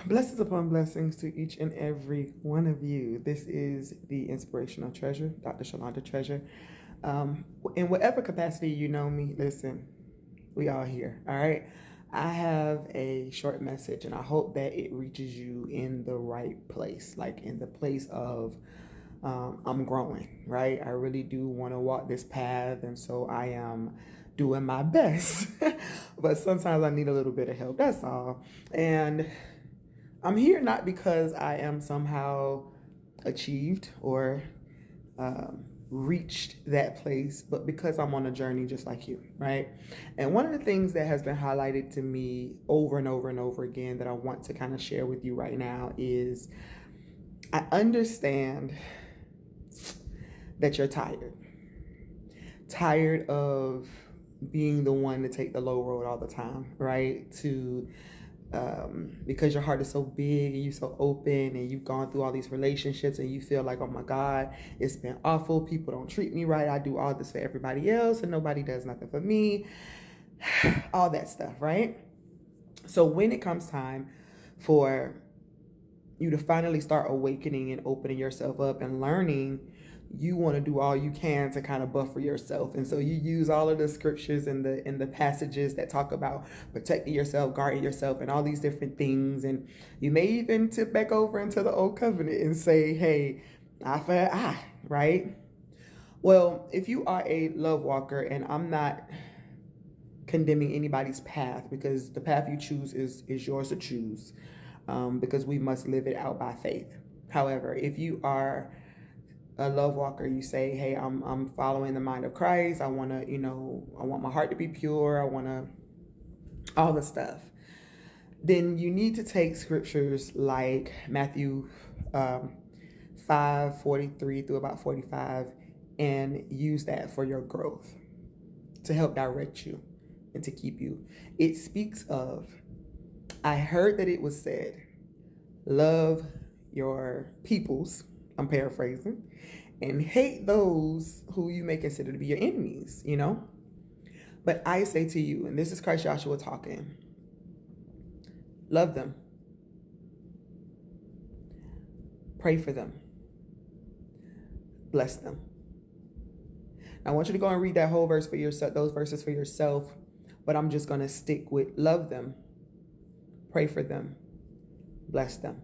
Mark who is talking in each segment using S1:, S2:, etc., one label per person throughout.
S1: Blessings upon blessings to each and every one of you. This is the Inspirational Treasure, Dr. Shalonda Treasure. In whatever capacity you know me, listen, we all here, all right? I have a short message and I hope that it reaches you in the right place, like in the place of I'm growing, right? I really do want to walk this path, and so I am doing my best. But sometimes I need a little bit of help, that's all. And I'm here not because I am somehow achieved or reached that place, but because I'm on a journey just like you, right? And one of the things that has been highlighted to me over and over and over again that I want to kind of share with you right now is I understand that you're tired of being the one to take the low road all the time, right? Because your heart is so big and you're so open and you've gone through all these relationships and you feel like, oh my God, it's been awful. People don't treat me right. I do all this for everybody else and nobody does nothing for me. All that stuff, right? So when it comes time for you to finally start awakening and opening yourself up and learning, you want to do all you can to kind of buffer yourself. And so you use all of the scriptures and the passages that talk about protecting yourself, guarding yourself, and all these different things. And you may even tip back over into the old covenant and say, hey, eye for an eye, right? Well, if you are a love walker, and I'm not condemning anybody's path, because the path you choose is yours to choose, because we must live it out by faith. However, if you are a love walker, you say, hey, I'm following the mind of Christ. I want to, I want my heart to be pure. I want to, all the stuff. Then you need to take scriptures like Matthew 5:43 through about 45 and use that for your growth to help direct you and to keep you. It speaks of, I heard that it was said, love your peoples, I'm paraphrasing, and hate those who you may consider to be your enemies, But I say to you, and this is Christ Joshua talking, love them, pray for them, bless them. Now, I want you to go and read that whole verse for yourself, those verses for yourself, but I'm just going to stick with love them, pray for them, bless them.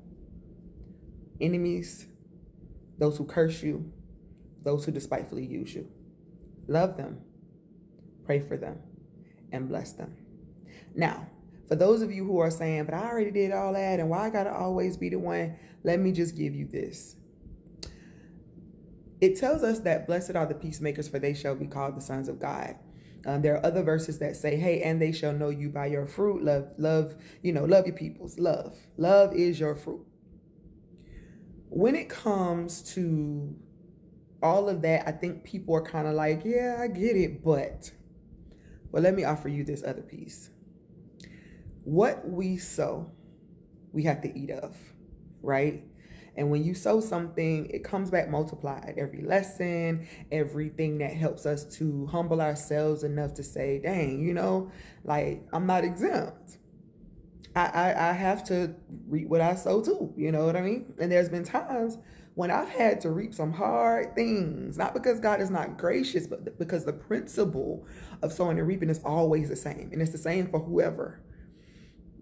S1: Enemies, those who curse you, those who despitefully use you. Love them, pray for them, and bless them. Now, for those of you who are saying, but I already did all that, and why I gotta always be the one, let me just give you this. It tells us that blessed are the peacemakers, for they shall be called the sons of God. There are other verses that say, hey, and they shall know you by your fruit. Love your peoples. Love is your fruit. When it comes to all of that, I think people are kind of like, yeah, I get it, but well, let me offer you this other piece. What we sow, we have to eat of, right? And when you sow something, it comes back multiplied. Every lesson, everything that helps us to humble ourselves enough to say, dang, like I'm not exempt. I have to reap what I sow too, you know what I mean? And there's been times when I've had to reap some hard things, not because God is not gracious, but because the principle of sowing and reaping is always the same. And it's the same for whoever.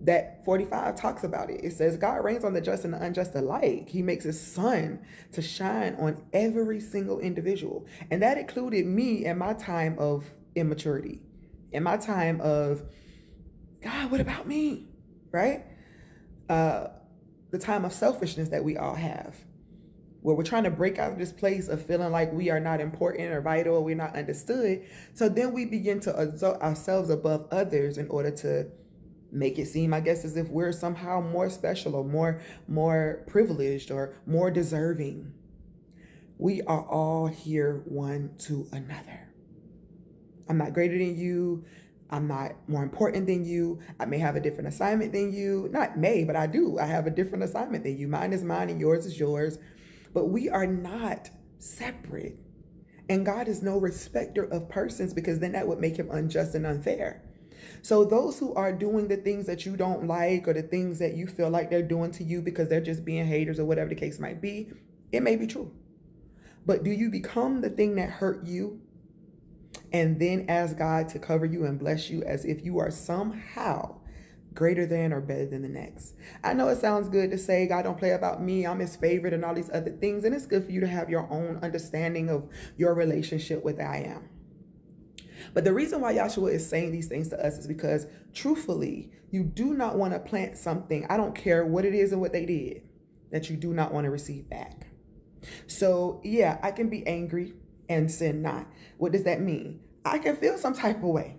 S1: That 45 talks about it. It says, God reigns on the just and the unjust alike. He makes his sun to shine on every single individual. And that included me in my time of immaturity, in my time of, God, what about me? Right? The time of selfishness that we all have, where we're trying to break out of this place of feeling like we are not important or vital or we're not understood. So then we begin to exalt ourselves above others in order to make it seem, I guess, as if we're somehow more special or more privileged or more deserving. We are all here one to another. I'm not greater than you. I'm not more important than you. I may have a different assignment than you. Not may, but I do. I have a different assignment than you. Mine is mine and yours is yours. But we are not separate. And God is no respecter of persons, because then that would make him unjust and unfair. So those who are doing the things that you don't like, or the things that you feel like they're doing to you because they're just being haters or whatever the case might be, it may be true. But do you become the thing that hurt you and then ask God to cover you and bless you as if you are somehow greater than or better than the next? I know it sounds good to say God don't play about me, I'm his favorite, and all these other things. And it's good for you to have your own understanding of your relationship with I am. But the reason why Yahshua is saying these things to us is because, truthfully, you do not want to plant something, I don't care what it is and what they did, that you do not want to receive back. So yeah, I can be angry and sin not. What does that mean? I can feel some type of way.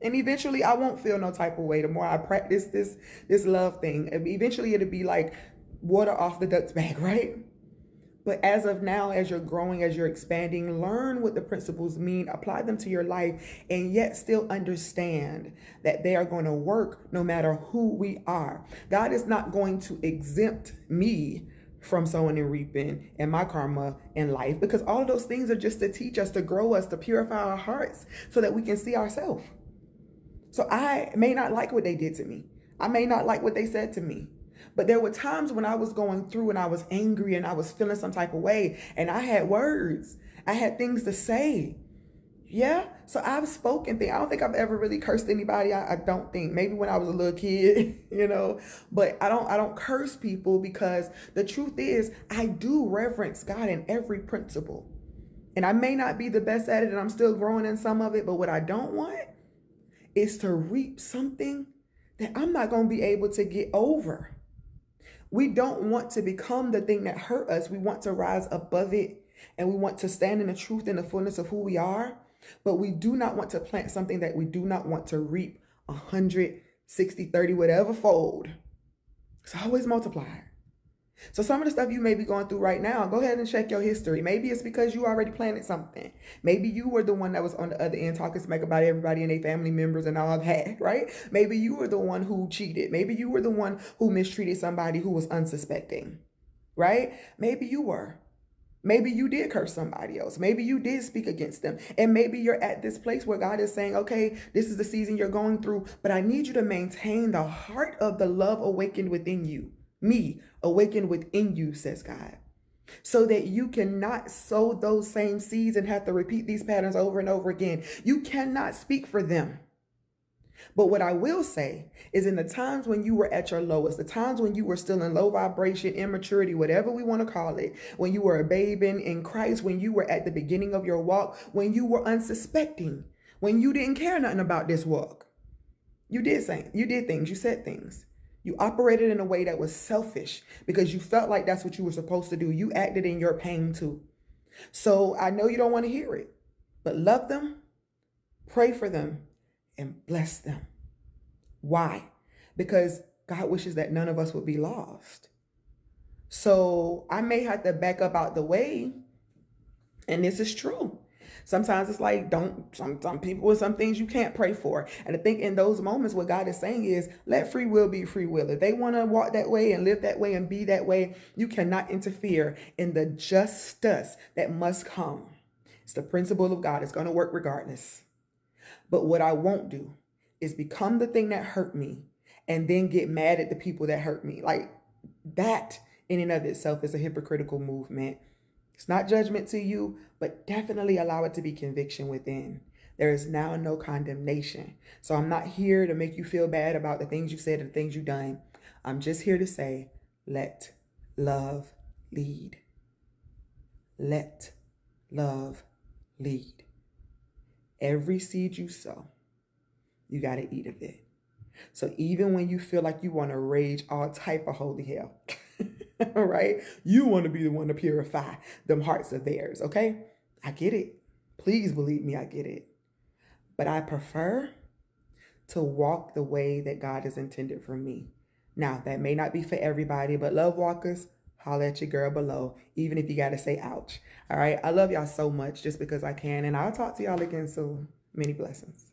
S1: And eventually I won't feel no type of way. The more I practice this love thing, eventually it'll be like water off the duck's back, right? But as of now, as you're growing, as you're expanding, learn what the principles mean, apply them to your life, and yet still understand that they are going to work no matter who we are. God is not going to exempt me from sowing and reaping and my karma in life, because all of those things are just to teach us, to grow us, to purify our hearts so that we can see ourselves. So I may not like what they did to me. I may not like what they said to me. But there were times when I was going through and I was angry and I was feeling some type of way, and I had words. I had things to say. Yeah. So I've spoken things. I don't think I've ever really cursed anybody. I don't think. Maybe when I was a little kid, but I don't curse people, because the truth is I do reverence God in every principle. And I may not be the best at it, and I'm still growing in some of it, but what I don't want is to reap something that I'm not going to be able to get over. We don't want to become the thing that hurt us. We want to rise above it, and we want to stand in the truth and the fullness of who we are. But we do not want to plant something that we do not want to reap 100, 60, 30, whatever fold. It's always multiplied. So some of the stuff you may be going through right now, go ahead and check your history. Maybe it's because you already planted something. Maybe you were the one that was on the other end talking smack about everybody and their family members and all that, right? Maybe you were the one who cheated. Maybe you were the one who mistreated somebody who was unsuspecting, right? Maybe you were. Maybe you did curse somebody else. Maybe you did speak against them. And maybe you're at this place where God is saying, okay, this is the season you're going through, but I need you to maintain the heart of the love awakened within you. Me awakened within you, says God, so that you cannot sow those same seeds and have to repeat these patterns over and over again. You cannot speak for them. But what I will say is, in the times when you were at your lowest, the times when you were still in low vibration, immaturity, whatever we want to call it, when you were a babe in Christ, when you were at the beginning of your walk, when you were unsuspecting, when you didn't care nothing about this walk, you did things, you said things. You operated in a way that was selfish because you felt like that's what you were supposed to do. You acted in your pain too. So I know you don't want to hear it, but love them, pray for them, and bless them. Why? Because God wishes that none of us would be lost. So I may have to back up out the way, and this is true. Sometimes it's like, some people and some things you can't pray for. And I think in those moments, what God is saying is, let free will be free will. If they want to walk that way and live that way and be that way, you cannot interfere in the justice that must come. It's the principle of God. It's going to work regardless. But what I won't do is become the thing that hurt me and then get mad at the people that hurt me. Like, that in and of itself is a hypocritical movement. It's not judgment to you, but definitely allow it to be conviction within. There is now no condemnation. So I'm not here to make you feel bad about the things you said and the things you've done. I'm just here to say, let love lead. Let love lead. Every seed you sow, you got to eat of it. So even when you feel like you want to rage all type of holy hell, all right, you want to be the one to purify them hearts of theirs, okay? I get it. Please believe me, I get it. But I prefer to walk the way that God has intended for me. Now, that may not be for everybody, but love walkers, holler at your girl below, even if you got to say ouch. All right, I love y'all so much just because I can, and I'll talk to y'all again soon. Many blessings.